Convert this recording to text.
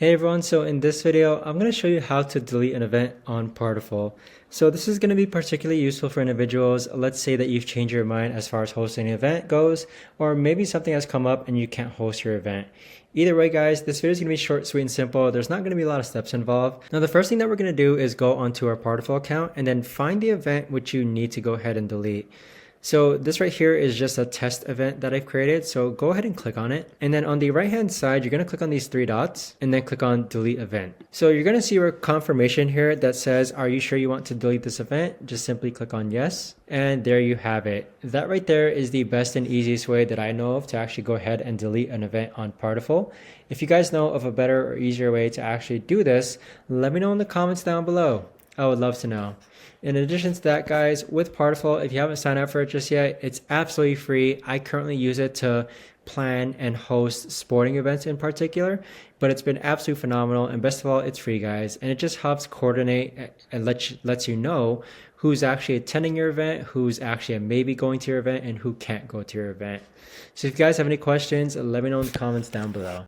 Hey everyone, so in this video, I'm going to show you how to delete an event on Partiful. So this is going to be particularly useful for individuals. Let's say that you've changed your mind as far as hosting an event goes, or maybe something has come up and you can't host your event. Either way, guys, this video is going to be short, sweet, and simple. There's not going to be a lot of steps involved. Now, the first thing that we're going to do is go onto our Partiful account and then find the event which you need to go ahead and delete. So this right here is just a test event that I've created. So go ahead and click on it. And then on the right hand side, you're going to click on these three dots and then click on delete event. So you're going to see a confirmation here that says, are you sure you want to delete this event? Just simply click on yes. And there you have it. That right there is the best and easiest way that I know of to actually go ahead and delete an event on Partiful. If you guys know of a better or easier way to actually do this, let me know in the comments down below. I would love to know. In addition to that, guys, with Partiful, if you haven't signed up for it just yet, it's absolutely free. I currently use it to plan and host sporting events in particular, but it's been absolutely phenomenal. And best of all, it's free, guys. And it just helps coordinate and lets you know who's actually attending your event, who's actually maybe going to your event, and who can't go to your event. So if you guys have any questions, let me know in the comments down below.